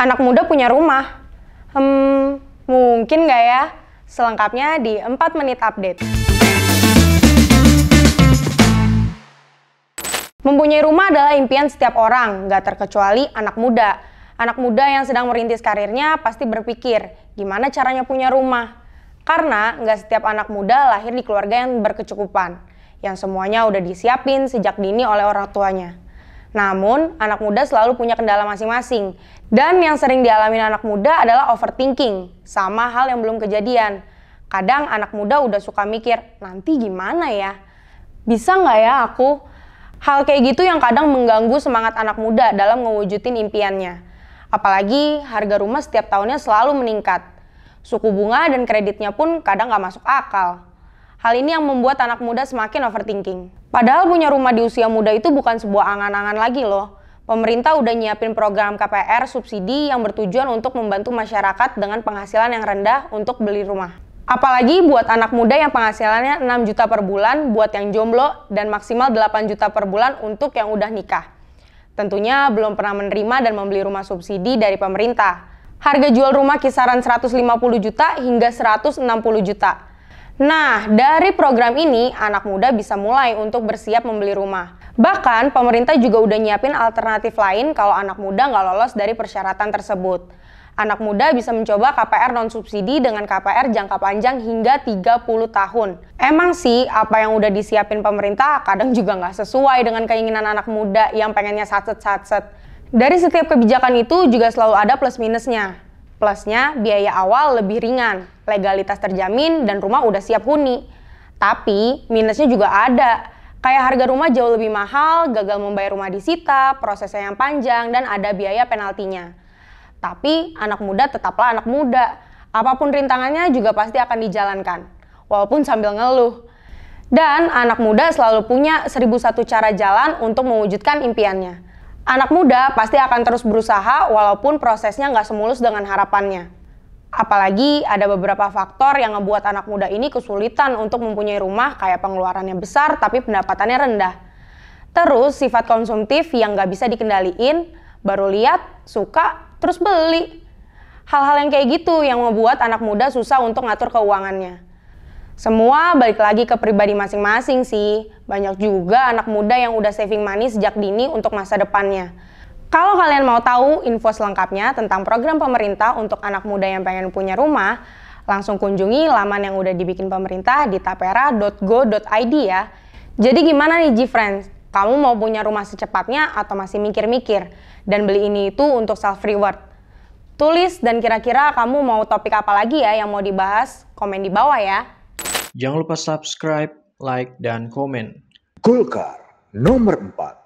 Anak muda punya rumah? Mungkin nggak ya? Selengkapnya di 4 menit update. Mempunyai rumah adalah impian setiap orang, nggak terkecuali anak muda. Anak muda yang sedang merintis karirnya pasti berpikir, gimana caranya punya rumah? Karena nggak setiap anak muda lahir di keluarga yang berkecukupan, yang semuanya udah disiapin sejak dini oleh orang tuanya. Namun, anak muda selalu punya kendala masing-masing. Dan yang sering dialami anak muda adalah overthinking, sama hal yang belum kejadian. Kadang anak muda udah suka mikir, nanti gimana ya? Bisa nggak ya aku? Hal kayak gitu yang kadang mengganggu semangat anak muda dalam mewujudin impiannya. Apalagi harga rumah setiap tahunnya selalu meningkat. Suku bunga dan kreditnya pun kadang nggak masuk akal. Hal ini yang membuat anak muda semakin overthinking. Padahal punya rumah di usia muda itu bukan sebuah angan-angan lagi loh. Pemerintah udah nyiapin program KPR subsidi yang bertujuan untuk membantu masyarakat dengan penghasilan yang rendah untuk beli rumah. Apalagi buat anak muda yang penghasilannya 6 juta per bulan buat yang jomblo dan maksimal 8 juta per bulan untuk yang udah nikah. Tentunya belum pernah menerima dan membeli rumah subsidi dari pemerintah. Harga jual rumah kisaran 150 juta hingga 160 juta. Nah, dari program ini, anak muda bisa mulai untuk bersiap membeli rumah. Bahkan, pemerintah juga udah nyiapin alternatif lain kalau anak muda nggak lolos dari persyaratan tersebut. Anak muda bisa mencoba KPR non-subsidi dengan KPR jangka panjang hingga 30 tahun. Emang sih, apa yang udah disiapin pemerintah kadang juga nggak sesuai dengan keinginan anak muda yang pengennya satset-satset. Dari setiap kebijakan itu juga selalu ada plus minusnya. Plusnya, biaya awal lebih ringan, legalitas terjamin, dan rumah udah siap huni. Tapi, minusnya juga ada. Kayak harga rumah jauh lebih mahal, gagal membayar rumah disita, prosesnya yang panjang, dan ada biaya penaltinya. Tapi, anak muda tetaplah anak muda. Apapun rintangannya juga pasti akan dijalankan, walaupun sambil ngeluh. Dan, anak muda selalu punya 1001 cara jalan untuk mewujudkan impiannya. Anak muda pasti akan terus berusaha walaupun prosesnya nggak semulus dengan harapannya. Apalagi ada beberapa faktor yang ngebuat anak muda ini kesulitan untuk mempunyai rumah kayak pengeluarannya besar tapi pendapatannya rendah. Terus sifat konsumtif yang nggak bisa dikendaliin, baru lihat, suka, terus beli. Hal-hal yang kayak gitu yang membuat anak muda susah untuk ngatur keuangannya. Semua balik lagi ke pribadi masing-masing sih. Banyak juga anak muda yang udah saving money sejak dini untuk masa depannya. Kalau kalian mau tahu info selengkapnya tentang program pemerintah untuk anak muda yang pengen punya rumah, langsung kunjungi laman yang udah dibikin pemerintah di tapera.go.id ya. Jadi gimana nih G-Friends? Kamu mau punya rumah secepatnya atau masih mikir-mikir? Dan beli ini itu untuk self-reward? Tulis dan kira-kira kamu mau topik apa lagi ya yang mau dibahas? Komen di bawah ya. Jangan lupa subscribe, like, dan komen. Golkar nomor 4.